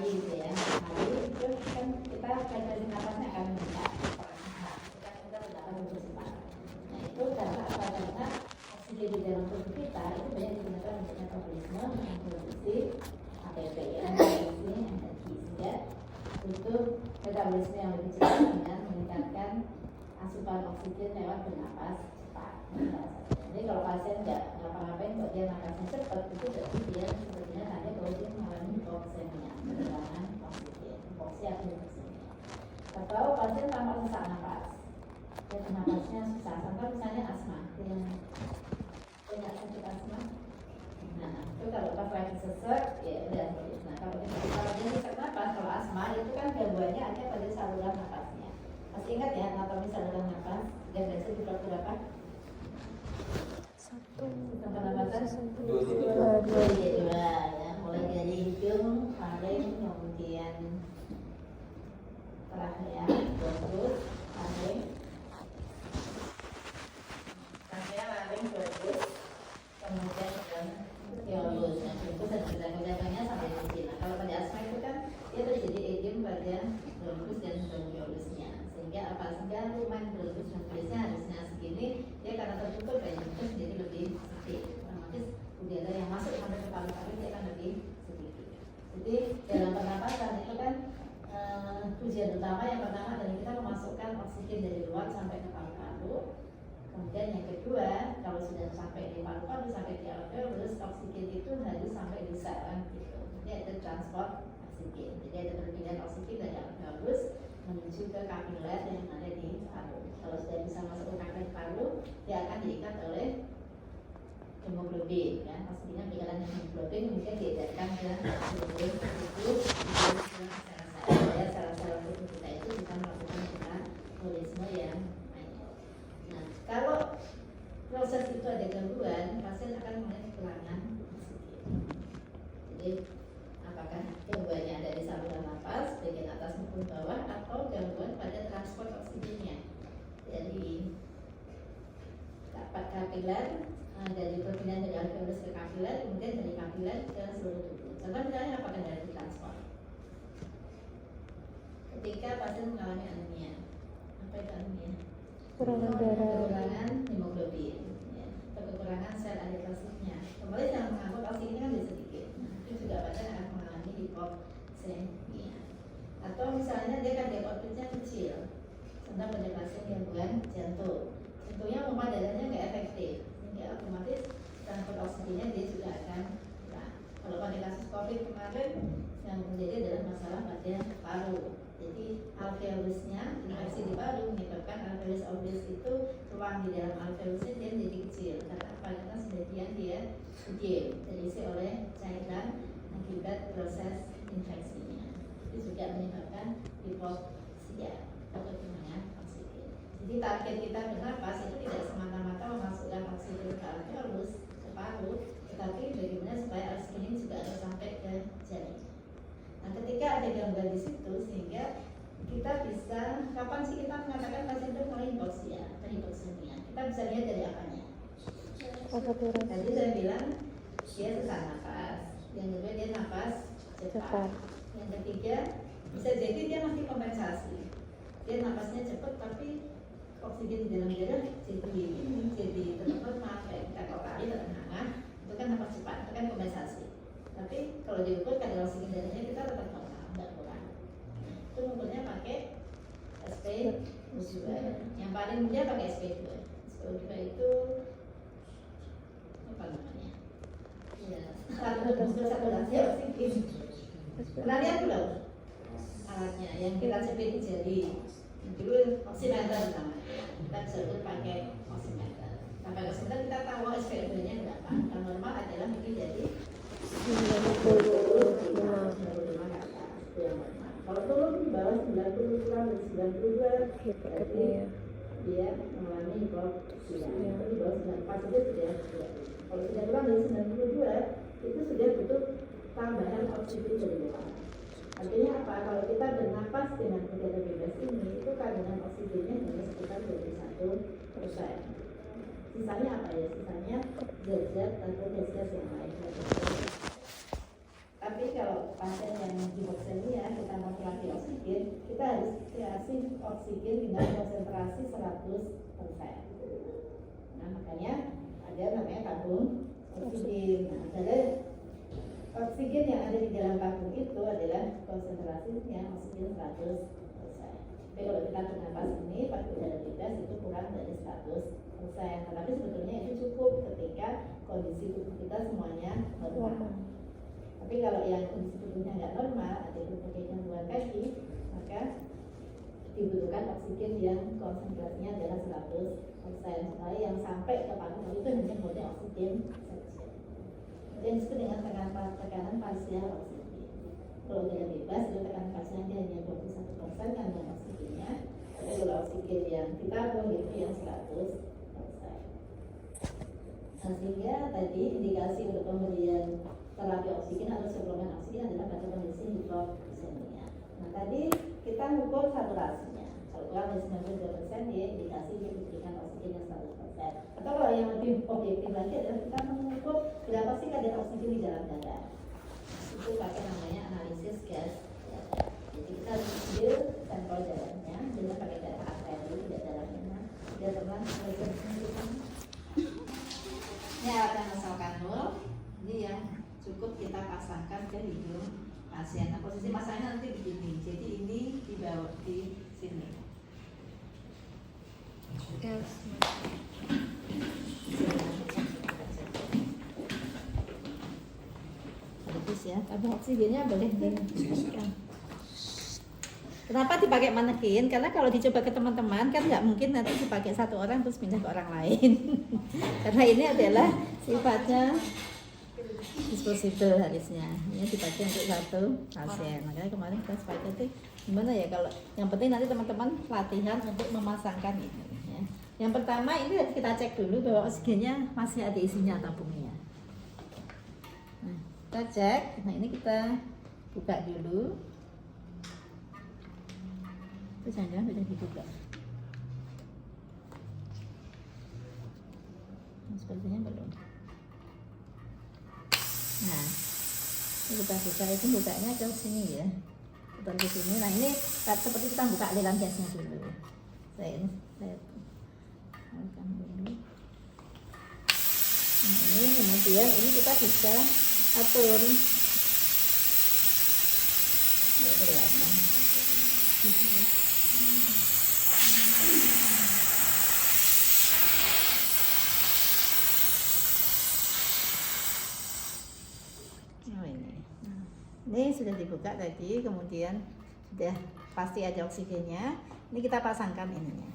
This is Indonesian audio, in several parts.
kali gitu ya, 4 kali itu kan kita frekuensi nafasnya akan meningkat. Kita bernapas lebih cepat. Nah itu karena apa? Karena oksigen di dalam tubuh kita itu banyak digunakan untuk metabolisme, memproduksi ATP ya, memproduksi energi, sehingga untuk metabolisme yang lebih cepat dengan meningkatkan asupan oksigen lewat bernapas cepat. Jadi kalau pasien nggak ngapa-ngapain kok dia nafasnya cepat, itu berarti dia sebenarnya tanda kalau dia mengalami hipoksemia, kekurangan oksigen, hipoksia atau hipoksemia. Atau pasien tanpa sesak nafas, dia nafasnya susah, contoh misalnya asma, yang punya sakit asma. Nah itu kalau pas lagi sesak, ya udah. Nah kalau dia sesak nafas, kalau asma itu kan gangguannya ada pada saluran nafasnya. Masih ingat ya anatomi saluran nafas? Yang biasa diplot berapa? 2 ya, mulai dari hidung, paling, kemudian trachea, bronkus, paling, trachea, laring, bronkus, kemudian alveolus. Nah, itu sedang-sedangnya sampai di sini. Nah, kalau pada asma itu kan dia terjadi edem pada bronkus dan alveolusnya. Sehingga apa? Sehingga lumen bronkus dan alveolusnya harusnya segini, dia karena tertutup banyak bronkus jadi lebih sedikit. Otomatis udara yang masuk sampai ke paru-paru dia akan lebih sedikit. Jadi dalam pernapasan itu kan tujuan utama yang pertama adalah kita memasukkan oksigen dari luar sampai ke paru-paru. Kemudian yang kedua, kalau sudah sampai di paru-paru sampai di alveolus, oksigen itu harus sampai di saraf gitu. Jadi ada transport oksigen. Jadi ada perpindahan oksigen dari alveolus menuju ke kapiler yang ada di paru. Kalau sudah bisa masuk ke kapiler paru, dia akan diikat oleh hemoglobin, ya. Oksigennya meningkatkan hemoglobin, kemudian diedarkan ke seluruh tubuh, sel-sel. Sel-sel tubuh kita itu bisa melakukan metabolisme yang manual. Nah, kalau proses itu ada gangguan, pasien akan mulai kekurangan oksigen. Jadi, apakah gangguannya ada di saluran nafas, bagian atas maupun bawah, atau gangguan pada transport oksigennya dari kapiler, dari perpindahan dari alveolus ke kapiler, kemudian dari kapiler ke seluruh tubuh. Contoh misalnya apa kendala transport? Ketika pasien mengalami anemia, apa itu anemia? Kekurangan hemoglobin, ya, atau kekurangan sel eritrositnya. Kembali yang mengangkut oksigen kan lebih sedikit. Nah, itu juga pasien akan mengalami hipoksemia. Atau misalnya dia kardiokortitnya kecil, contoh pada pasien gangguan jantung, jantungnya pompa darahnya nggak efektif, sehingga otomatis transport oksigennya dia juga akan kurang. Kalau pada kasus COVID kemarin yang terjadi adalah masalah pada paru. Jadi alveolusnya infeksi di paru menyebabkan alveolus obvious itu ruang di dalam alveolusnya dia menjadi kecil. Karena apa? Karena sebagian dia edem, terisi oleh cairan akibat proses infeksinya. Itu juga menyebabkan hipoksia atau kekurangan oksigen. Jadi target kita bernapas itu tidak semata-mata memasukkan oksigen ke alveolus, ke paru, tetapi bagaimana supaya oksigen ini juga harus sampai ke janin. Nah, ketika ada gangguan di situ, sehingga kita bisa, kapan sih kita mengatakan pasien itu mulai hipoksia atau hipoksemia? Kita bisa lihat dari apanya? Tadi saya bilang dia sesak nafas, yang kedua dia nafas cepat, yang ketiga bisa jadi dia masih kompensasi, dia nafasnya cepat tapi oksigen di dalam darah jadi tetap lemah, kayak kita kalau kali terengah, itu kan nafas cepat, itu kan kompensasi. Tapi kalau diukur kadar oksigen darahnya kita tetap normal, nggak kurang. Itu mengukurnya pakai SpO2. Yang paling mudah pakai SpO2. SpO2 itu apa namanya? Ya, satu saturasi oksigen. Pernah lihat belum alatnya yang kita cepit di jari? Dulu oximeter namanya. Kita bisa ukur pakai oximeter. Nah, pakai oximeter kita tahu SpO2-nya berapa. Yang normal adalah mungkin jadi 95. Kalau turun di bawah 90 kurang dari 92 berarti dia mengalami hipoksia. Di bawah 94 itu sudah. Kalau sudah kurang dari 92 itu sudah butuh tambahan oksigen dari luar. Artinya apa? Kalau kita bernapas dengan udara bebas ini, itu kandungan oksigennya hanya sekitar 21%. Sisanya apa ya? Sisanya zat-zat atau gas-gas yang lain. Tapi kalau pasien yang hipoksemia dikasih oksigen dengan konsentrasi 100%. Nah, makanya ada namanya tabung oksigen. Nah, jadi oksigen yang ada di dalam tabung itu adalah konsentrasinya oksigen 100%. Tapi kalau kita bernapas ini pakai udara bebas itu kurang dari 100%. Tetapi sebetulnya itu cukup ketika kondisi tubuh kita semuanya normal. Tapi kalau yang kondisi tubuhnya nggak normal, ada berbagai gangguan tadi, maka dibutuhkan oksigen yang konsentrasinya adalah 100%. Supaya yang sampai ke paru itu hanya murni oksigen saja. Yang disebut dengan tekanan parsial oksigen. Kalau udara bebas itu tekanan parsialnya hanya 21% kandungan oksigennya. Tapi kalau oksigen yang ditabung itu yang 100%. Nah, sehingga tadi indikasi untuk pemberian terapi oksigen atau suplemen oksigen adalah pada kondisi hipoksemia. Nah, tadi kita mengukur saturasinya. Kalau kurang dari 92% ya indikasi dia diberikan oksigen yang 100%. Atau kalau yang lebih objektif lagi adalah kita mengukur berapa sih kadar oksigen di dalam darah. Itu pakai namanya analisis gas darah. Jadi kita harus ambil sampel darahnya dengan pakai darah arteri, tidak darahnya. Dia teman ini alat nasal kanul. Ini yang cukup kita pasangkan ke hidung pasien. Nah, posisi pasangnya nanti begini. Jadi ini dibawa di sini. Yes. Bagus ya. Tabung oksigennya boleh dimasukkan. Kenapa dipakai manekin? Karena kalau dicoba ke teman-teman kan nggak mungkin nanti dipakai satu orang terus pindah ke orang lain. Karena ini adalah sifatnya disposable harusnya. Ini dipakai untuk satu pasien. Makanya kemarin kita sepakat itu gimana ya kalau yang penting nanti teman-teman latihan untuk memasangkan ini. Ya. Yang pertama ini kita cek dulu bahwa oksigennya masih ada isinya tabungnya. Nah, kita cek. Nah, ini kita buka dulu. Itu jangan-jangan sudah dibuka. Nah, sepertinya belum. Nah, ini kita buka, itu bukanya ke sini ya, putar ke sini. Nah, ini seperti kita buka aliran gasnya dulu. Saya buka dulu. Nah, ini kemudian ini kita bisa atur. Ya, kelihatan. Ini sudah dibuka tadi, kemudian sudah pasti ada oksigennya. Ini kita pasangkan ininya.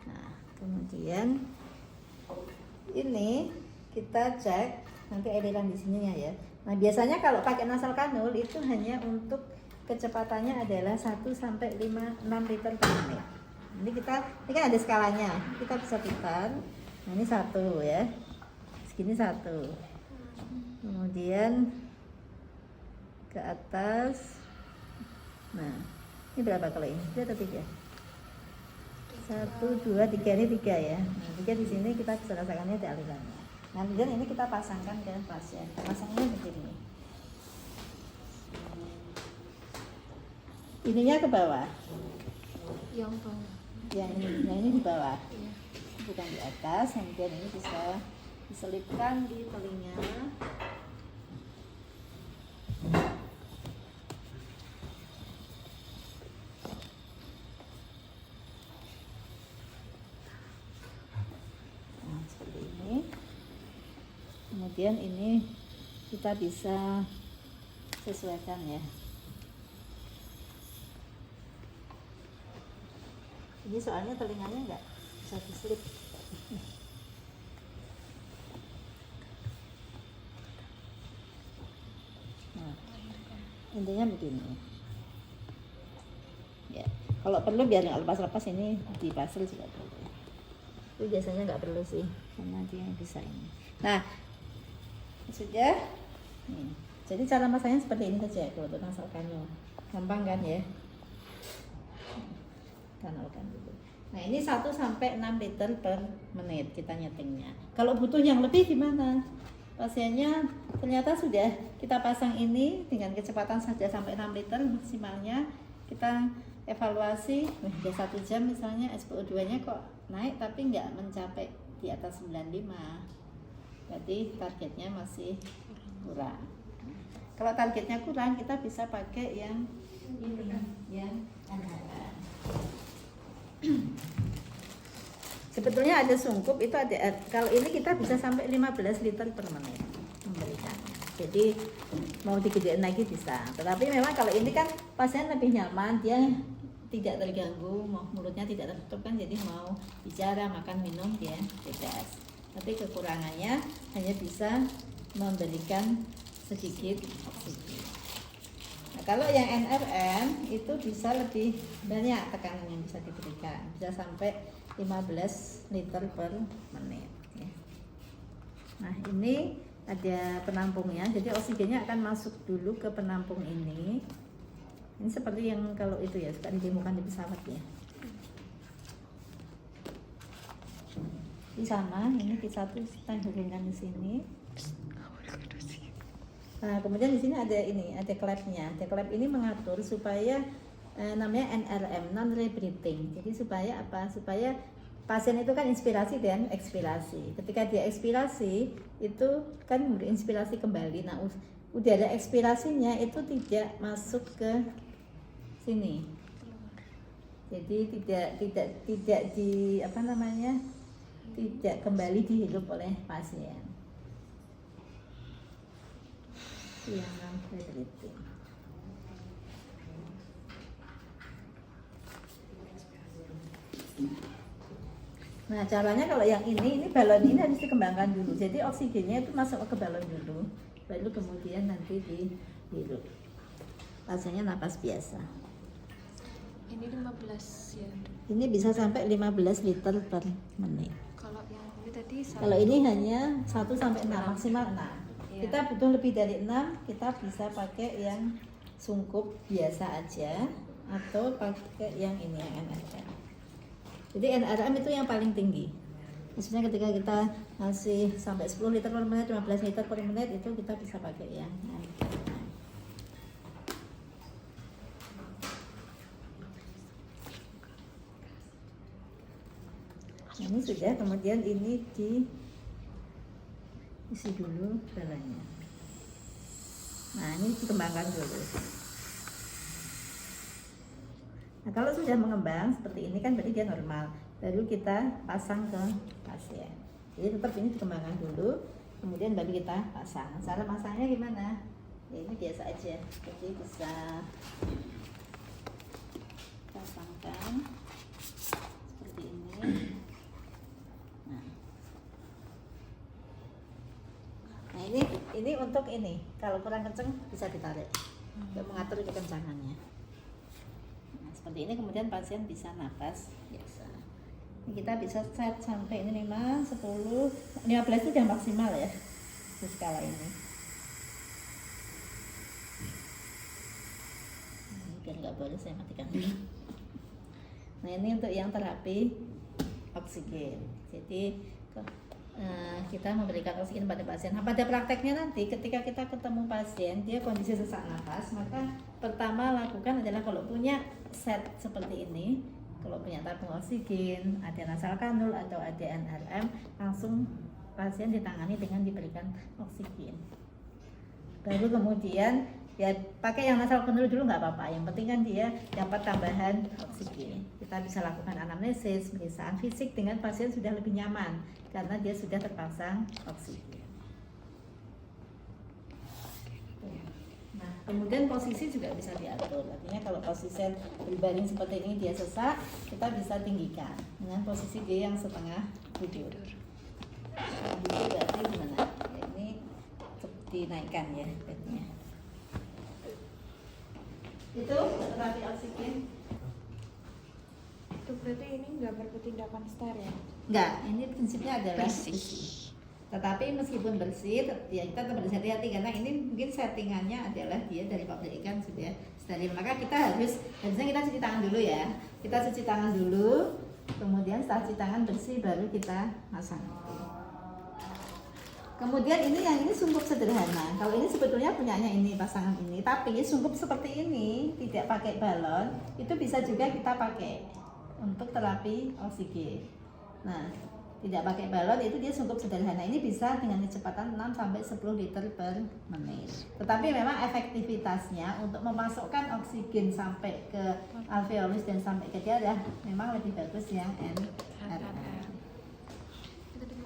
Nah, kemudian ini kita cek nanti aliran di sininya ya. Nah, biasanya kalau pakai nasal kanul itu hanya untuk kecepatannya adalah 1 sampai 6 liter per menit. Ini kan ada skalanya. Kita bisa putar. Nah, ini 1 ya. Segini 1. Kemudian ke atas. Nah, ini berapa kalau ini? 2 atau 3? 1, 2, 3, ini 3 ya. Nah, 3 di sini kita bisa rasakannya di alirannya. Nah, kemudian ini kita pasangkan ke pasien. Pasangnya begini. Ininya ke bawah. Yang bawah. Yang ini di bawah. Iya. Bukan di atas. Kemudian ini bisa diselipkan di telinga. Kemudian ini kita bisa sesuaikan ya. Ini soalnya telinganya nggak bisa diselip. Nah, intinya begini. Ya, kalau perlu biar nggak lepas-lepas ini dipasang juga boleh. Tapi biasanya nggak perlu sih, karena dia bisa ini. Nah, sudah. Jadi cara masaknya seperti ini saja kalau untuk nasal kanul. Gampang kan ya? Kanalkan dulu. Nah, ini 1 sampai 6 liter per menit kita nyetingnya. Kalau butuh yang lebih gimana? Pasiennya ternyata sudah kita pasang ini dengan kecepatan saja sampai 6 liter maksimalnya. kita evaluasi, udah 1 jam misalnya SpO2-nya kok naik tapi nggak mencapai di atas 95, berarti targetnya masih kurang. Kalau targetnya kurang, kita bisa pakai yang ini, yang NRM. Sebetulnya ada sungkup itu ada, kalau ini kita bisa sampai 15 liter per menit memberikannya. Jadi mau digedein lagi bisa. Tetapi memang kalau ini kan pasien lebih nyaman, dia tidak terganggu, mulutnya tidak tertutup kan, jadi mau bicara, makan, minum dia bebas. Tapi kekurangannya hanya bisa memberikan sedikit oksigen. Nah, kalau yang NRM itu bisa lebih banyak tekanan yang bisa diberikan, bisa sampai 15 liter per menit ya. Nah ini ada penampungnya, jadi oksigennya akan masuk dulu ke penampung ini. Ini seperti yang kalau itu ya, suka ditemukan di pesawat ya. Di sama, ini P1 kita hubungkan di sini. Nah, kemudian di sini ada ini, ada klepnya. Ada klep ini mengatur supaya namanya NRM, non rebreathing. Jadi supaya apa? Supaya pasien itu kan inspirasi dan ekspirasi. Ketika dia ekspirasi itu kan berinspirasi kembali. Nah, udara ekspirasinya itu tidak masuk ke sini. Jadi tidak di apa namanya? Tidak kembali dihirup oleh pasien. Yang non rebreathing. Nah caranya kalau yang ini balon ini harus dikembangkan dulu. Jadi oksigennya itu masuk ke balon dulu, baru kemudian nanti dihirup. Pasiennya napas biasa. Ini 15 ya. Ini bisa sampai 15 liter per menit. Kalau yang ini tadi Kalau ini hanya 1 sampai 6, maksimal 6. Iya. Kita butuh lebih dari 6, kita bisa pakai yang sungkup biasa aja atau pakai yang ini yang NRM. Jadi NRM itu yang paling tinggi. Maksudnya ketika kita masih sampai 10 liter per menit, 15 liter per menit itu kita bisa pakai yang NRM. Ini sudah, kemudian ini diisi dulu balonnya. Nah ini dikembangkan dulu. Nah kalau sudah mengembang seperti ini kan berarti dia normal. Baru kita pasang ke pasien. Jadi tetap ini dikembangkan dulu, kemudian baru kita pasang. Cara pasangnya gimana? Ya ini biasa aja. Jadi bisa pasangkan seperti ini. Nah ini untuk ini. Kalau kurang kenceng bisa ditarik untuk mengatur kekencangannya. Seperti ini kemudian pasien bisa napas biasa. Ini kita bisa set sampai ini 5, 10, 15 itu sudah maksimal ya di skala ini. Ini biar nggak boleh saya matikan dulu. Nah ini untuk yang terapi oksigen. Jadi kita memberikan oksigen pada pasien. Nah, pada prakteknya nanti ketika kita ketemu pasien dia kondisi sesak napas, maka pertama lakukan adalah kalau punya set seperti ini, kalau punya tabung oksigen, ada nasal kanul atau ada NRM, langsung pasien ditangani dengan diberikan oksigen. Baru kemudian ya pakai yang nasal kanul dulu nggak apa-apa, yang penting kan dia dapat tambahan oksigen. Kita bisa lakukan anamnesis, pemeriksaan fisik dengan pasien sudah lebih nyaman karena dia sudah terpasang oksigen. Nah, kemudian posisi juga bisa diatur. Artinya kalau posisi berbaring seperti ini dia sesak, kita bisa tinggikan dengan posisi dia yang setengah tidur. Itu berarti gimana? Ya, ini dinaikkan ya bednya. Itu terapi oksigen. Itu berarti ini nggak bertindakan steril. Enggak, ini prinsipnya adalah bersih. Tetapi meskipun bersih, ya kita tetap harus hati-hati karena ini mungkin settingannya adalah dia dari pabrik ikan sudah steril. Maka kita harusnya kita cuci tangan dulu ya. Kita cuci tangan dulu, kemudian setelah cuci tangan bersih baru kita masang. Kemudian ini sungkup sederhana. Kalau ini sebetulnya punyanya ini pasangan ini, tapi sungkup seperti ini tidak pakai balon itu bisa juga kita pakai untuk terapi oksigen. Nah, tidak pakai balon itu dia sungkup sederhana. Ini bisa dengan kecepatan 6 sampai 10 liter per menit. Tetapi memang efektivitasnya untuk memasukkan oksigen sampai ke alveolus dan sampai ke darah memang lebih bagus yang NRM.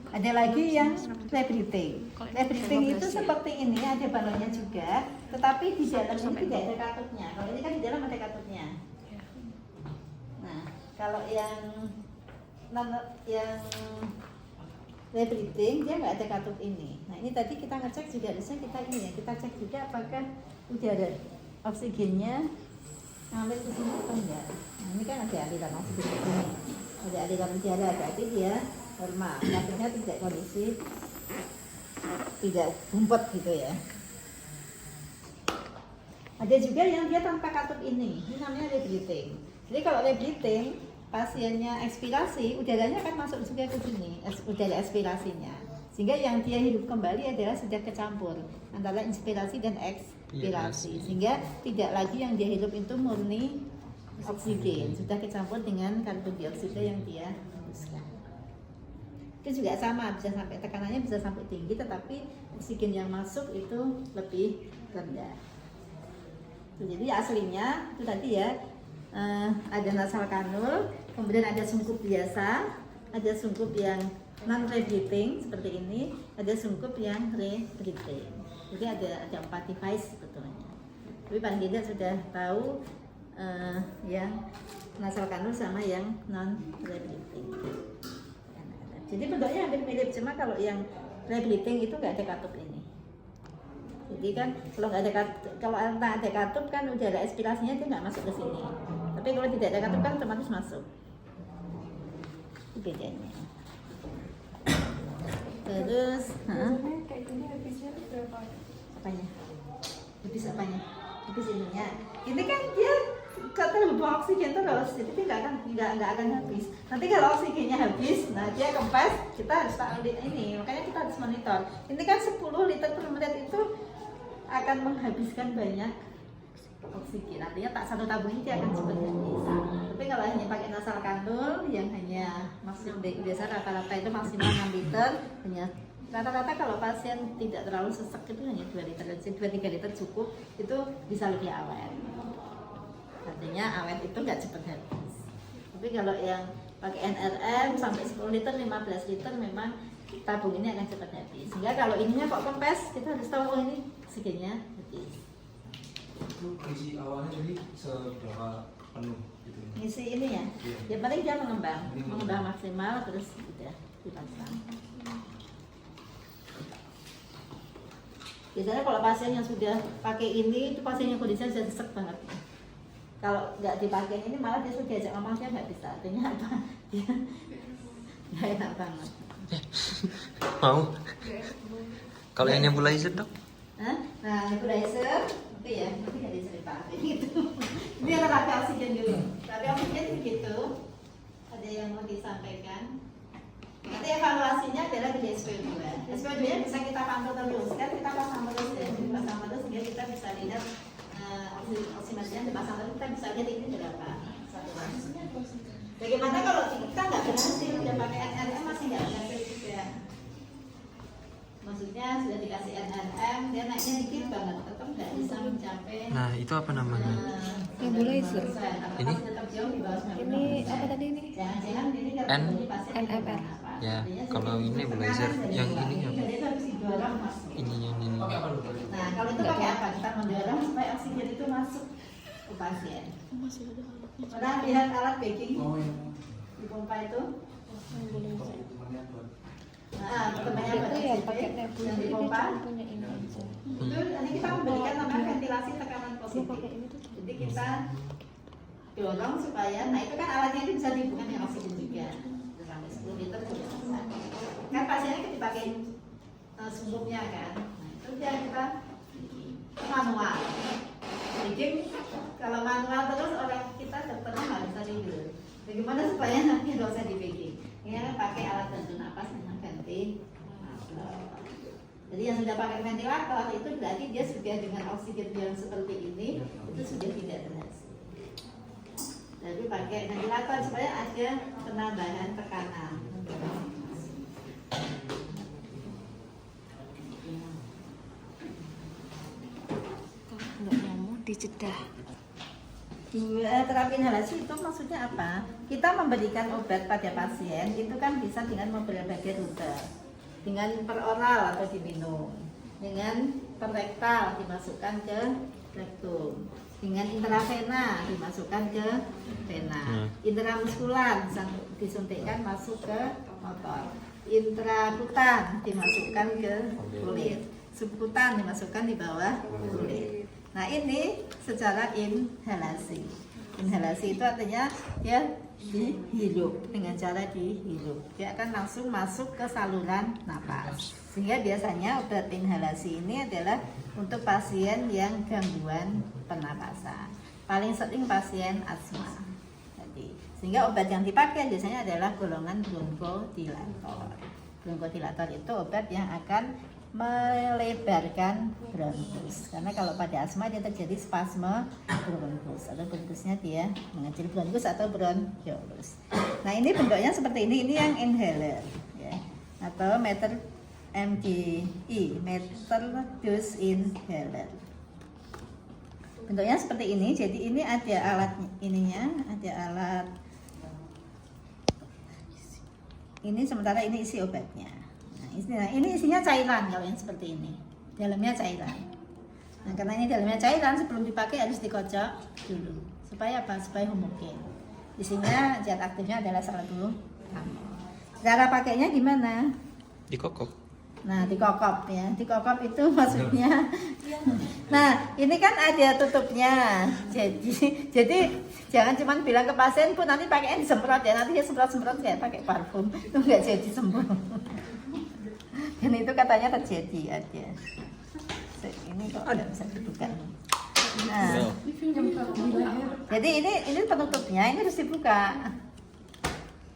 Ada lagi yang rebreathing. Rebreathing itu seperti ini, ada balonnya juga, tetapi di dalam ini tidak ada katutnya. Kalau ini kan di dalam ada katutnya. Nah, kalau yang rebreathing dia nggak ada katut ini. Nah, ini tadi kita ngecek juga, harusnya kita ini ya, kita cek juga apakah udara oksigennya ngalir ke sini atau enggak. Nah, ini kan ada aliran oksigen ke sini, ada aliran udara, berarti dia normal, katutnya tidak kondisi tidak bumpet gitu ya. Ada juga yang dia tanpa katut ini namanya rebreathing. Jadi kalau rebreathing pasiennya ekspirasi, udaranya akan masuk juga ke sini, udara ekspirasinya. Sehingga yang dia hidup kembali adalah sudah kecampur antara inspirasi dan ekspirasi. Sehingga tidak lagi yang dia hidup itu murni oksigen, sudah kecampur dengan karbon dioksida yang dia hembuskan. Itu juga sama, bisa sampai tekanannya bisa sampai tinggi, tetapi oksigen yang masuk itu lebih rendah. Jadi aslinya itu tadi ya, ada nasal kanul, kemudian ada sungkup biasa, ada sungkup yang non rebreathing seperti ini, ada sungkup yang rebreathing. Jadi ada 4 device sebetulnya. Tapi paling tidak sudah tahu yang nasal kanul sama yang non rebreathing. Jadi bentuknya hampir mirip, cuma kalau yang rebreathing itu nggak ada katup ini. Jadi kan kalau nggak ada katup, kalau ada katup kan udara ekspirasinya dia nggak masuk ke sini. Tapi kalau tidak ada katup kan otomatis masuk. Itu bedanya. Terus, kayak gini habisnya berapa? apanya? Habis apanya? Habis ininya. Ini kan dia kalau buang oksigen terus, jadi nggak akan habis. Nanti kalau oksigennya habis, nah dia kempes, kita harus tahu ini. Makanya kita harus monitor. Ini kan 10 liter per menit itu akan menghabiskan banyak oksigen. Artinya tak satu tabung ini dia akan cepat habis. Tapi kalau hanya pakai nasal kanul yang hanya maksimal biasa rata-rata itu maksimal 6 liter, hanya rata-rata kalau pasien tidak terlalu sesek itu hanya 2 liter, 2-3 liter cukup, itu bisa lebih awet. Artinya awet itu nggak cepat habis. Tapi kalau yang pakai NRM sampai 10 liter, 15 liter memang tabung ini akan cepat habis. Sehingga kalau ininya kok kempes, kita harus tahu oh ini oksigennya habis. Itu isi awalnya jadi seberapa penuh gitu? Ngisi ini ya? Iya. Ya paling dia mengembang maksimal terus udah dipasang. Biasanya kalau pasien yang sudah pakai ini, itu pasien yang kondisinya sudah sesek banget. Kalau nggak dipakai ini malah dia sudah diajak ngomong dia nggak bisa. Artinya apa? Dia nggak enak banget. Mau? Kalau yang nebulizer dok? Nah, nebulizer itu ya, nanti nggak dicerita gitu. Ini terapi oksigen dulu. Terapi oksigen begitu. Ada yang mau disampaikan? Nanti evaluasinya adalah di SPO2. SPO2 nya bisa kita pantau terus, kan kita pasang terus ya, pasang terus sehingga kita bisa lihat oksimeternya dipasang terus, kita bisa lihat ini berapa saturasi. Bagaimana kalau kita nggak berhasil, udah pakai NRM masih nggak berhasil juga? Maksudnya sudah dikasih NRM, dia naiknya dikit banget, tetap nggak bisa mencapai. Nah itu apa namanya? Nebulizer. Ini? Ini apa tadi ini? Jangan-jangan ini NMR. Ya, kalau ini nebulizer, yang ini apa? Ini yang ini. Nah, kalau itu pakai apa? Kita mendorong supaya oksigen itu masuk ke pasien. Masih ada alatnya. Pernah lihat alat baking Oh iya. di pompa itu? Temannya buat Nah, temannya Itu ya pakai yang nebulizer di dia pompa. cuma punya ini aja. Itu nanti kita memberikan namanya ventilasi tekanan Dia positif. pakai ini tuh. Jadi kita dorong supaya, nah itu kan alatnya itu bisa dihubungkan dengan oksigen juga. Sampai 10 liter juga bisa. Kan pasiennya kan dipakai sungkupnya kan. Nah itu dia kita manual. Jadi kalau manual terus orang kita dokternya nggak bisa tidur. Bagaimana supaya nanti nggak usah di baking? Ini kan pakai alat bantu napas dengan ventilator. Jadi yang sudah pakai ventilator itu berarti dia sudah dengan oksigen yang seperti ini itu sudah tidak berhasil. Jadi pakai ventilator supaya ada penambahan tekanan. Nggak ngomong dijedah. Terapi inhalasi itu maksudnya apa? Kita memberikan obat pada pasien itu kan bisa dengan berbagai rute, dengan per oral atau diminum, dengan per rektal dimasukkan ke rektum, dengan intravena dimasukkan ke vena, intramuskular disuntikkan masuk ke motor, intrakutan dimasukkan ke kulit, subkutan dimasukkan di bawah kulit. Nah ini secara inhalasi. Inhalasi itu artinya dia dihirup dengan cara dihirup. Dia akan langsung masuk ke saluran napas. Sehingga biasanya obat inhalasi ini adalah untuk pasien yang gangguan pernapasan. Paling sering pasien asma. Jadi, sehingga obat yang dipakai biasanya adalah golongan bronkodilator. Bronkodilator itu obat yang akan melebarkan bronkus, karena kalau pada asma dia terjadi spasme bronkus atau bronkusnya dia mengecil bronkus atau bronkiolus. Nah ini bentuknya seperti ini yang inhaler ya, atau meter MDI, meter dose inhaler. Bentuknya seperti ini, jadi ini ada alat ininya, ada alat ini, sementara ini isi obatnya. Nah, ini isinya cairan kalau yang seperti ini. Dalamnya cairan. Nah, karena ini dalamnya cairan, sebelum dipakai harus dikocok dulu. Supaya apa? Supaya homogen. Isinya zat aktifnya adalah serbuk. Cara pakainya gimana? Dikokop. Nah, dikokop ya. Dikokop itu maksudnya. Nah, ini kan ada tutupnya. Jadi jangan cuma bilang ke pasien, "Bu, nanti pakainya disemprot ya." Nanti dia semprot-semprot kayak pakai parfum. Itu enggak jadi sembuh. Dan itu katanya terjadi aja. Ini kok nggak bisa dibuka. Nah, jadi ini penutupnya, ini harus dibuka.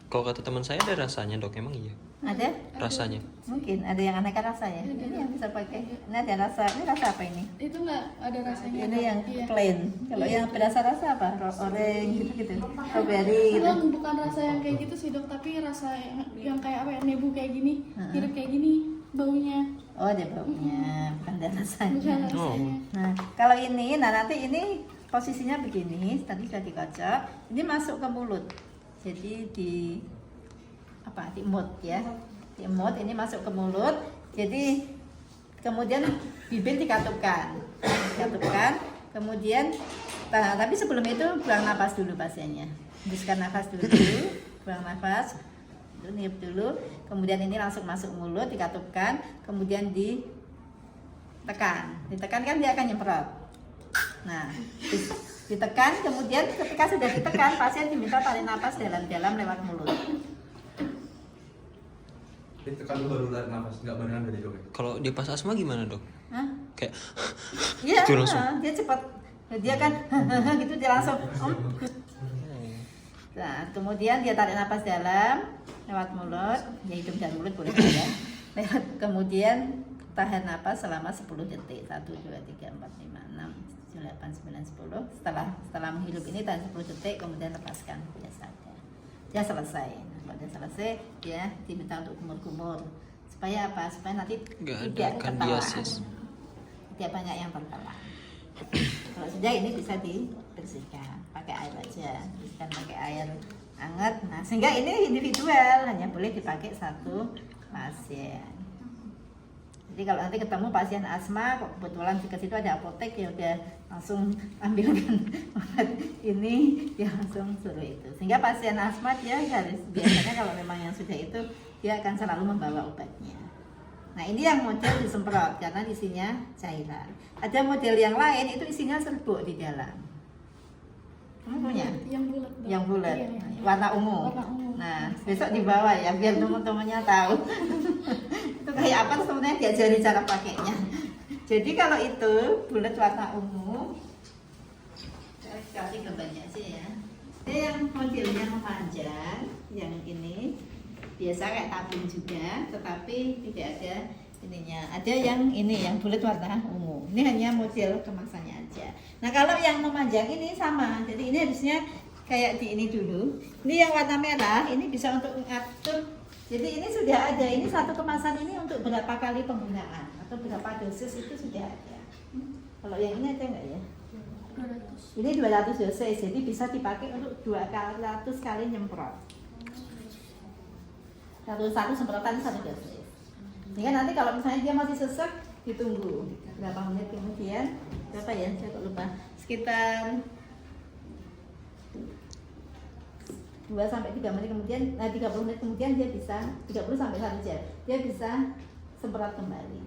Kalau kata teman saya ada rasanya dok, emang iya? Ada? Rasanya? Mungkin ada yang aneka rasa ya. Ini yang bisa pakai. Ini ada rasa. Ini rasa apa ini? Itu nggak ada rasanya. Ini yang plain. Kalau yang berasa-rasa apa? Orange gitu-gitu. Strawberry gitu. Bukan rasa yang kayak gitu sih dok, tapi rasa yang kayak apa ya, nebu kayak gini, hidup kayak gini, baunya. Oh, ada baunya, bukan ada rasanya. Bukan rasanya. Nah, kalau ini, nanti ini posisinya begini, tadi sudah dikocok. Ini masuk ke mulut. Jadi di mulut ya. Di mulut ini masuk ke mulut. Jadi kemudian bibir dikatupkan. Kemudian tapi sebelum itu buang napas dulu pasiennya. Hembuskan nafas dulu, buang nafas. Niup dulu, kemudian ini langsung masuk mulut, dikatupkan, kemudian ditekan kan dia akan nyemprot. Nah, ditekan, kemudian ketika sudah ditekan, pasien diminta tarik nafas dalam-dalam lewat mulut. Ditekan dulu baru tarik nafas, nggak barengan dari dok. Kalau di pas asma gimana dok? Hah? Kayak Iya, itu langsung. dia cepat, dia kan gitu dia langsung. Nah, kemudian dia tarik nafas dalam lewat mulut, ya hidung dan mulut boleh ya. Kemudian tahan nafas selama 10 detik. 1 2 3 4 5 6 7 8 9 10. Setelah menghirup ini tahan 10 detik, kemudian lepaskan biasa saja. Dia selesai. Nah, kalau dia selesai, dia diminta untuk kumur-kumur. Supaya apa? Supaya nanti nggak ada tidak kandiasis. Tidak banyak yang tertelan. Kalau sudah ini bisa dibersihkan pakai air aja, bukan pakai air hangat. Nah, sehingga ini individual, hanya boleh dipakai satu pasien. Jadi kalau nanti ketemu pasien asma, kok kebetulan di situ ada apotek, ya udah langsung ambilkan obat ini, dia langsung suruh itu. Sehingga pasien asma dia harus biasanya kalau memang yang sudah itu dia akan selalu membawa obatnya. Nah ini yang model disemprot karena isinya cairan. Ada model yang lain itu isinya serbuk di dalam. Kamu punya? Yang bulat. Yang bulat, Iya, iya. warna ungu. Warna ungu. Nah besok dibawa ya biar teman-temannya tahu. Itu kayak apa sebenarnya diajari cara pakainya. Jadi kalau itu bulat warna ungu, saya kasih gambarnya sih ya. Ini yang modelnya memanjang, yang ini biasa kayak tabung juga, tetapi tidak ada ininya. Ada yang ini yang bulat warna ungu. Ini hanya model kemasannya aja. Nah kalau yang memanjang ini sama. Jadi ini harusnya kayak di ini dulu. Ini yang warna merah. Ini bisa untuk mengatur. Jadi ini sudah ada. Ini satu kemasan ini untuk berapa kali penggunaan atau berapa dosis itu sudah ada. Kalau yang ini ada nggak ya? 200. Ini 200 dosis. Jadi bisa dipakai untuk 200 kali nyemprot. Satu semprotan satu dosis. Sehingga nanti kalau misalnya dia masih sesek, ditunggu berapa menit kemudian, berapa ya, saya kok lupa, sekitar 2 sampai 3 menit kemudian, 30 menit kemudian dia bisa, 30 sampai 1 jam, dia bisa semprot kembali.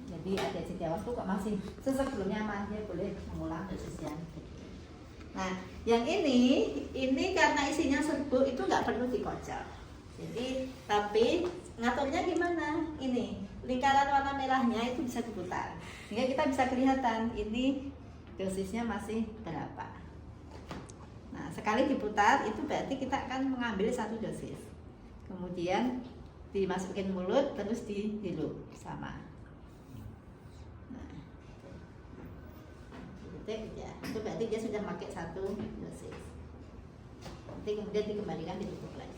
Jadi ada jeda waktu kok masih sesek belum nyaman, dia boleh mengulang dosisnya. Nah, yang ini karena isinya serbuk itu nggak perlu dikocok. Jadi, tapi ngaturnya gimana? Ini lingkaran warna merahnya itu bisa diputar, sehingga kita bisa kelihatan ini dosisnya masih berapa. Nah, sekali diputar itu berarti kita akan mengambil 1 dosis, kemudian dimasukin mulut terus dihirup sama. Nah, itu berarti dia sudah pakai 1 dosis. Nanti kemudian dikembalikan ditutup lagi.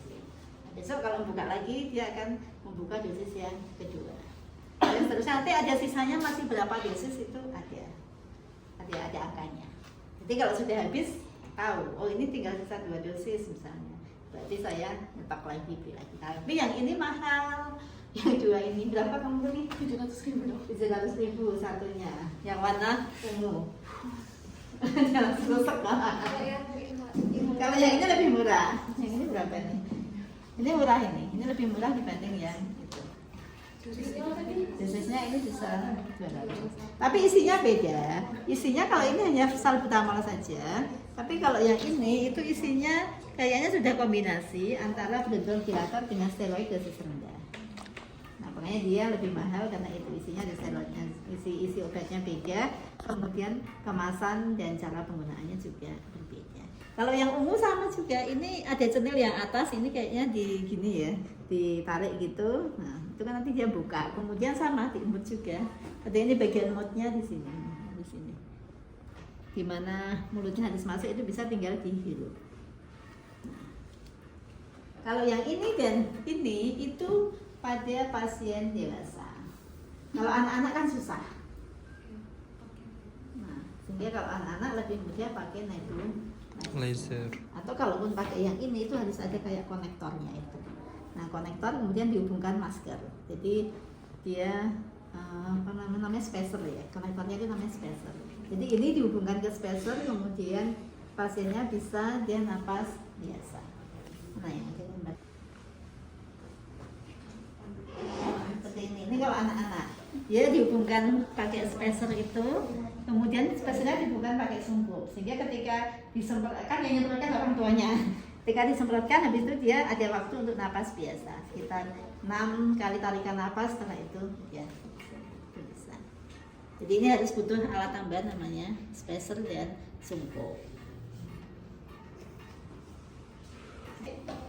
Besok kalau buka lagi dia akan membuka dosis yang kedua. Dan seterusnya nanti ada sisanya masih berapa dosis itu ada angkanya. Jadi kalau sudah habis tahu, oh ini tinggal sisa 2 dosis misalnya. Berarti saya nyetok lagi beli lagi. Tapi yang ini mahal. Yang 2 ini berapa kamu beli? 700.000 dong. 700.000 satunya. Yang warna ungu. Jangan susah banget. Kalau yang ini lebih murah. Yang ini berapa nih? Ini murah ini lebih murah dibanding yang itu. Dosisnya ini bisa 200. Tapi isinya beda. Isinya kalau ini hanya salbutamol saja. Tapi kalau yang ini itu isinya kayaknya sudah kombinasi antara bronchodilator dengan steroid dosis rendah. Nah, makanya dia lebih mahal karena itu isinya ada steroidnya, isi obatnya beda. Kemudian kemasan dan cara penggunaannya juga berbeda. Kalau yang ungu sama juga, ini ada cenil yang atas, ini kayaknya di gini ya, ditarik gitu. Nah, itu kan nanti dia buka. Kemudian sama diemut juga. Ada ini bagian mutnya di sini, di sini. Di mana mulutnya harus masuk itu bisa tinggal dihirup. Nah, kalau yang ini dan ini itu pada pasien dewasa. Kalau anak-anak kan susah. Nah, sehingga kalau anak-anak lebih mudah pakai nebulizer. Atau kalaupun pakai yang ini itu harus ada kayak konektornya itu. Nah, konektor kemudian dihubungkan masker. Jadi dia apa namanya spacer ya. Konektornya itu namanya spacer. Jadi ini dihubungkan ke spacer, kemudian pasiennya bisa dia napas biasa. Nah, yang seperti ini. Ini kalau anak-anak dia dihubungkan pakai spacer itu. Kemudian spacernya dibuka pakai sungkup, sehingga ketika disemprotkan yang nyemprotkan orang tuanya. Ketika disemprotkan habis itu dia ada waktu untuk napas biasa, sekitar 6 kali tarikan napas, setelah itu ya bisa. Jadi ini harus butuh alat tambahan namanya spacer dan sungkup.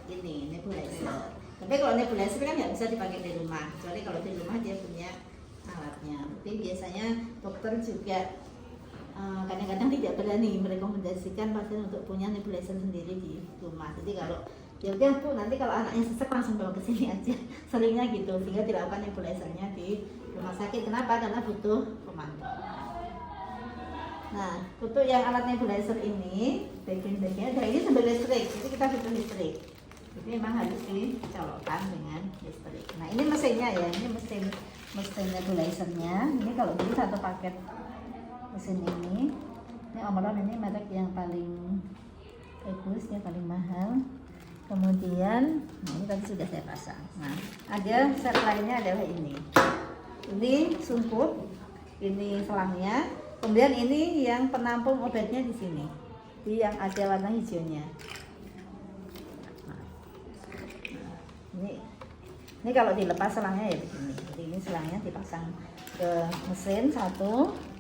Ini nebulizer. Tapi kalau nebulizer kan nggak bisa dipakai di rumah, kecuali kalau di rumah dia punya alatnya. Tapi biasanya dokter juga kadang-kadang tidak berani merekomendasikan pasien untuk punya nebulizer sendiri di rumah. Jadi kalau ya udah tuh nanti kalau anaknya sesek langsung bawa ke sini aja. Seringnya gitu, sehingga dilakukan nebulizernya di rumah sakit. Kenapa? Karena butuh pemantauan. Nah, untuk yang alat nebulizer ini bagian-bagiannya ini sambil listrik, jadi kita butuh listrik. Jadi memang harus dicolokkan dengan listrik. Nah, ini mesinnya ya, ini mesin nebulizernya. Ini kalau beli 1 paket mesin ini Omron ini merek yang paling bagus, yang paling mahal. Kemudian ini tadi sudah saya pasang. Nah, ada set lainnya adalah ini sungkup, ini selangnya. Kemudian ini yang penampung obatnya di sini, yang ada warna hijaunya. Nah, ini kalau dilepas selangnya ya begini. Jadi ini selangnya dipasang ke mesin 1.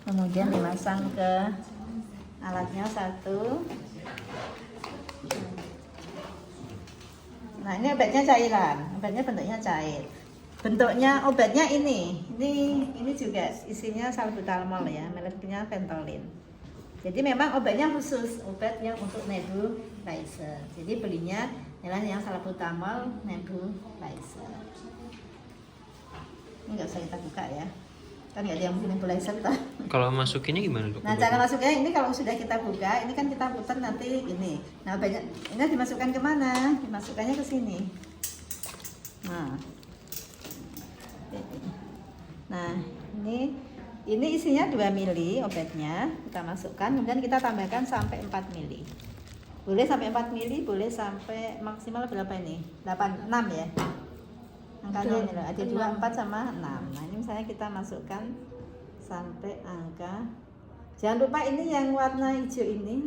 Kemudian dimasang ke alatnya 1. Nah, ini obatnya cairan. Obatnya bentuknya cair. Bentuknya obatnya ini juga isinya salbutamol ya, mereknya Ventolin. Jadi memang obatnya khusus, obat yang untuk nebulizer. Jadi belinya adalah yang salbutamol nebulizer. Ini nggak usah kita buka ya, kan nggak ada yang bikin nebulizer toh. Kalau masukinnya gimana dok? Nah, cara masuknya ini kalau sudah kita buka, ini kan kita putar nanti ini. Nah, obatnya ini dimasukkan kemana? Dimasukkannya ke sini. Nah, ini isinya 2 mili obatnya, kita masukkan, kemudian kita tambahkan sampai 4 mili. Boleh sampai 4 mili, boleh sampai maksimal berapa ini? 6 ya. Angkanya ini loh, ada 2, 4 sama 6. Nah, ini misalnya kita masukkan sampai angka. Jangan lupa ini yang warna hijau ini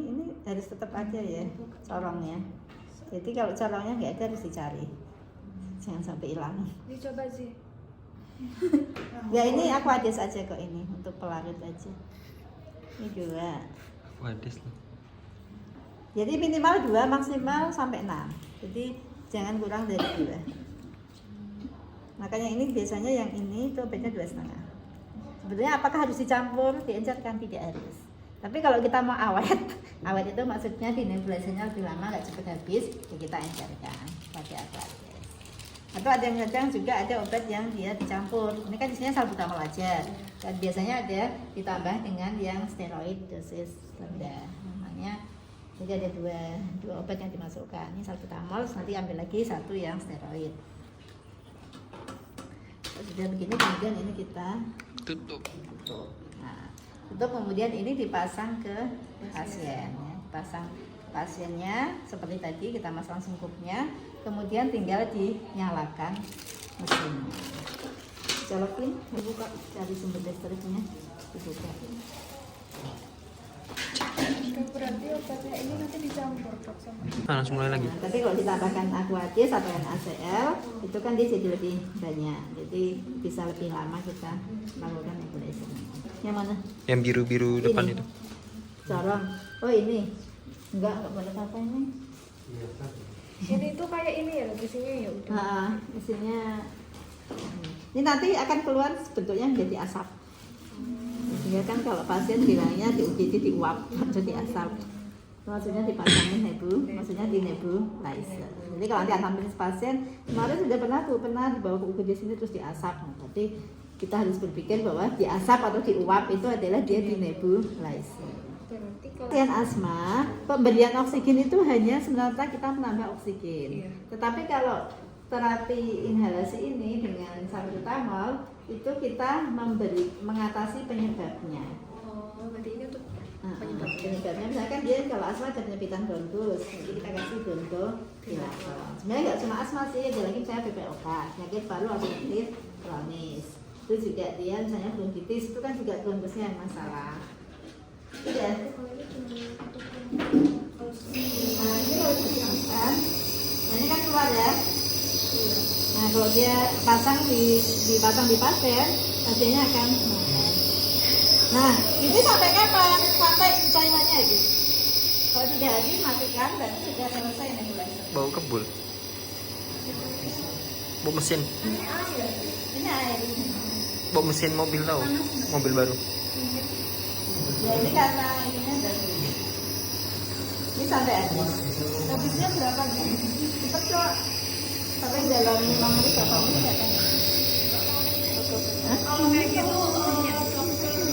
harus tetap ada ya corongnya. Jadi kalau corongnya nggak ada harus dicari. Jangan sampai hilang. Dicoba sih. Ya ini Aquades aja kok ini untuk pelarut aja. Ini 2. Aquades lah. Jadi minimal 2, maksimal sampai 6. Jadi jangan kurang dari 2. Makanya ini biasanya yang ini itu obatnya 2,5. Sebetulnya apakah harus dicampur, diencerkan? Tidak harus. Tapi kalau kita mau awet itu maksudnya di nebulizernya lebih lama, nggak cepat habis, ya kita encerkan pakai Aquades. Atau ada yang kadang juga ada obat yang dia dicampur. Ini kan isinya salbutamol aja. Dan biasanya ada ditambah dengan yang steroid dosis rendah. Namanya jadi ada dua obat yang dimasukkan. Ini salbutamol, nanti ambil lagi 1 yang steroid. Sudah begini kemudian ini kita tutup. Nah, tutup kemudian ini dipasang ke pasien ya. Pasang pasiennya seperti tadi kita masang sungkupnya, kemudian tinggal dinyalakan mesinnya. Colokin, dibuka, cari sumber listriknya, dibuka. Berarti obatnya ini nanti dicampur dok sama. Langsung mulai lagi. Nah, tapi kalau ditambahkan Aquades atau NaCl itu kan dia jadi lebih banyak, jadi bisa lebih lama kita melakukan nebulizer. Yang mana? Yang biru-biru depan itu. Corong. Oh ini. Enggak boleh apa ini. Ini tuh kayak ini ya, isinya ya udah. Nah, isinya ini nanti akan keluar bentuknya menjadi asap. Sehingga kan kalau pasien bilangnya di UGD diuap atau di asap. Maksudnya dipasangin maksudnya di nebulizer. Jadi kalau nanti anamnesis pasien kemarin sudah pernah dibawa ke UGD sini terus diasap. Nah, berarti kita harus berpikir bahwa diasap atau diuap itu adalah dia di nebulizer. Pasien asma, pemberian oksigen itu hanya sebenarnya kita menambah oksigen. Tetapi kalau terapi inhalasi ini dengan salbutamol itu kita mengatasi penyebabnya. Oh, berarti ini untuk Penyebabnya misalkan dia kalau asma ada penyempitan bronkus, jadi kita kasih bronchodilator. Sebenarnya nggak cuma asma sih, ada lagi misalnya BPOK, penyakit paru obstruktif kronis. Itu juga dia misalnya bronkitis, itu kan juga bronkusnya yang masalah. Iya. Nah, ini harus dimasukkan. Nah, ini kan keluar ya. Nah, kalau dia dipasang di pasien, pasiennya akan Nah, ini sampai kapan? Sampai cairannya habis. Kalau sudah habis, matikan dan sudah selesai nebulizer. Bau kebul. Bau mesin. Ini air. Bau mesin mobil tahu? Mobil baru. Ya ini karena ininya dari ini sampai habis. habisnya berapa nih? Cepat kok. Sampai dalam 5 menit atau menit ya kan? Kalau kayak gitu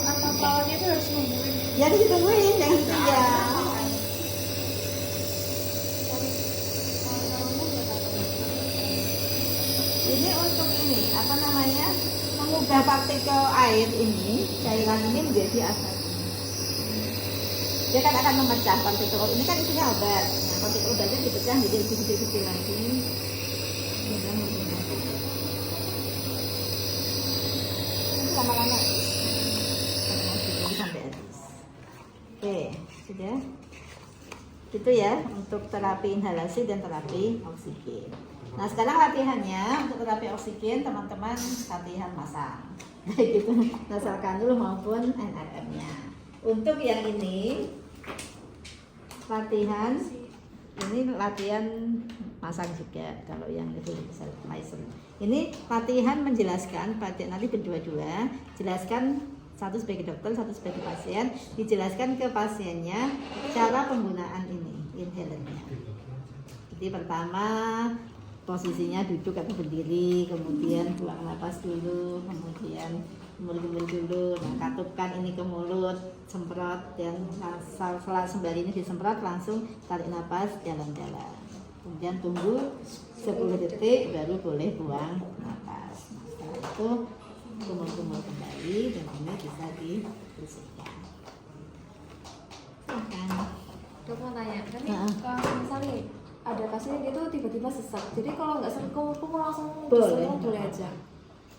apa perawatnya itu harus nungguin. Ya ditungguin, jangan ketinggian. Ini untuk ini apa namanya mengubah partikel air ini cairan ini menjadi asap. Dia kan akan memecah partikel ini kan isinya obat. Nah, partikel obatnya dipecah jadi lebih kecil lagi. Lama-lama sampai habis. Oke, sudah. Gitu ya untuk terapi inhalasi dan terapi oksigen. Nah sekarang latihannya untuk terapi oksigen teman-teman latihan masang baik itu nasal kanul maupun NRM-nya. Untuk yang ini latihan Ini latihan masang juga kalau yang nebulizer. Ini latihan menjelaskan pada nanti berdua-dua, jelaskan satu sebagai dokter, satu sebagai pasien, dijelaskan ke pasiennya cara penggunaan ini inhalernya. Jadi pertama posisinya duduk atau berdiri, kemudian buang napas dulu, kemudian gemul-gemul dulu, nah katupkan ini ke mulut, semprot, dan setelah sembari ini disemprot langsung tarik napas dalam-dalam. Kemudian tunggu 10 detik baru boleh buang napas. Nah, setelah itu kumul-kumul kembali dan ini bisa dibersihkan. Silakan. Dok mau tanya, kan misalnya ada pasien gitu tiba-tiba sesak, jadi kalau nggak kumul-kumul langsung boleh aja.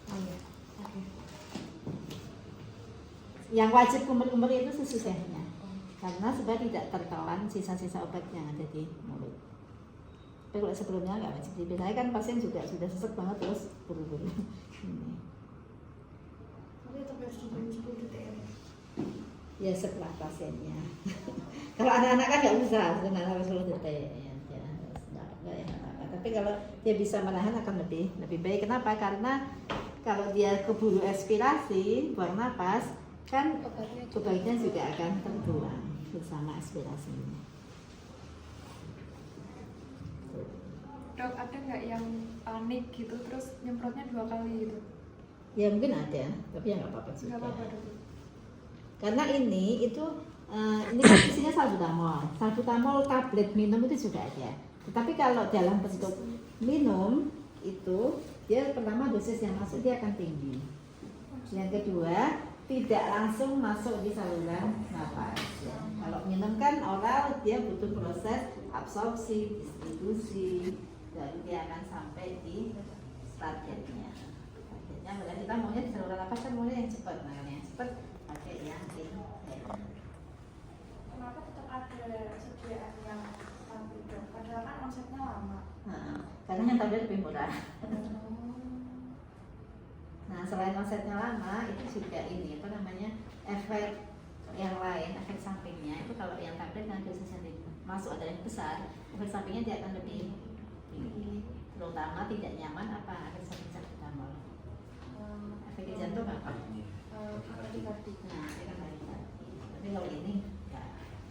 Oh, iya. Oke. Yang wajib kumur-kumur itu sesusahnya, karena supaya tidak tertelan sisa-sisa obat yang ada di mulut. Tapi kalau sebelumnya nggak wajib. Biasanya kan pasien juga sudah sesek banget terus buru-buru. Ini. Tapi tetap harus ditunggu 10 detik ya. Ya setelah pasiennya. Kalau anak-anak kan nggak usah, sebenarnya harus 10 detik. Ya, nggak ya, apa-apa. Tapi kalau dia bisa menahan akan lebih baik. Kenapa? Karena kalau dia keburu ekspirasi, buang napas, kan obatnya juga akan terbuang bersama aspirasinya. Dok, ada nggak yang panik gitu terus nyemprotnya 2 kali gitu? Ya mungkin ada, tapi ya nggak apa-apa juga. Nggak apa-apa dok. Karena ini kan isinya salbutamol. Salbutamol tablet minum itu juga ada. Tetapi kalau dalam bentuk minum itu dia pertama dosis yang masuk dia akan tinggi. Yang kedua tidak langsung masuk di saluran napas. Ya. Kalau minum kan oral dia butuh proses absorpsi, distribusi, dan dia akan sampai di targetnya. Targetnya berarti kita maunya di saluran napas kan maunya yang cepat, nah yang cepat pakai yang inhaler. Kenapa tetap ada sediaan yang tablet dok? Padahal kan konsepnya lama. Karena yang tablet lebih murah. Nah, selain konsepnya lama, itu juga ini apa namanya efek yang lain, efek sampingnya itu kalau yang tablet dengan dosis yang masuk ada yang besar, efek sampingnya dia akan lebih tinggi, terutama tidak nyaman apa efek samping salbutamol. Efek di jantung apa? Takikardi. Nah, itu kan takikardi. Tapi kalau ini ya,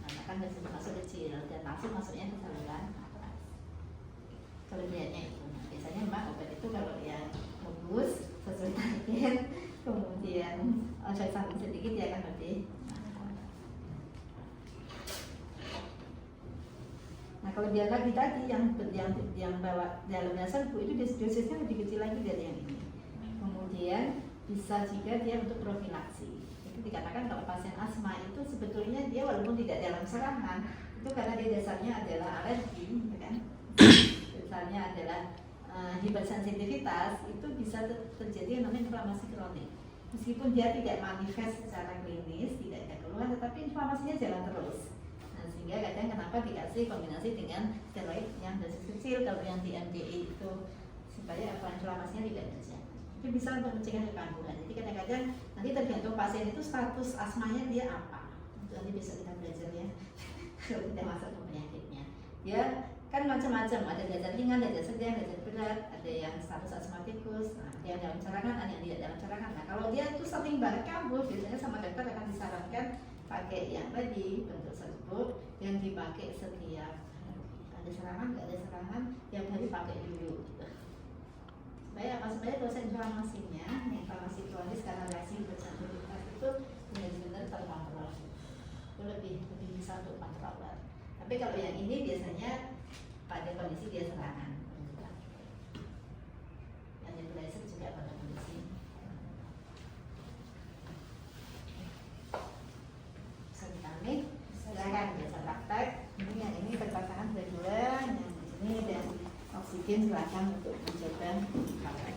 karena kan dosis masuk kecil dan langsung masuknya ke saluran napas. Kelebihannya itu, nah, biasanya memang obat itu kalau yang bagus sesuai target, kemudian efek samping sedikit dia akan lebih. Nah kalau dia lagi tadi yang bawa dalamnya serbu itu dosisnya lebih kecil lagi dari yang ini. Kemudian bisa juga dia untuk profilaksi. Itu dikatakan kalau pasien asma itu sebetulnya dia walaupun tidak dalam serangan itu karena dia dasarnya adalah alergi, kan? Dasarnya adalah hipersensitivitas itu bisa terjadi yang namanya inflamasi kronik. Meskipun dia tidak manifest secara klinis, tidak ada keluhan, tetapi inflamasinya jalan terus. Nah, sehingga kadang kenapa dikasih kombinasi dengan steroid yang dosis kecil kalau yang di MDI itu supaya inflamasinya tidak terjadi. Itu bisa untuk mencegah kekambuhan. Jadi kadang-kadang nanti tergantung pasien itu status asmanya dia apa. Itu nanti bisa kita belajar ya kalau kita masuk ke penyakitnya. Dia kan macam-macam, ada derajat ringan, derajat sedang, derajat berat, ada yang status asmatikus, nah, ada yang dalam serangan, ada yang tidak dalam serangan. Nah kalau dia tuh sering banget kambuh, biasanya sama dokter akan disarankan pakai yang tadi bentuk tersebut yang dipakai setiap ada serangan, nggak ada serangan, tiap hari pakai dulu. Gitu. Supaya apa? Supaya proses inflamasinya, inflamasi kronis karena reaksi hipersensitivitas itu benar-benar terkontrol. Itu lebih bisa untuk kontrol. Tapi kalau yang ini biasanya pada kondisi dia serangan. Yang nebulizer juga pada kondisi. Bisa ditamik, silakan biasa praktek. Ini yang ini perpasangan berdua, yang ini dan oksigen silakan untuk mencoba praktek.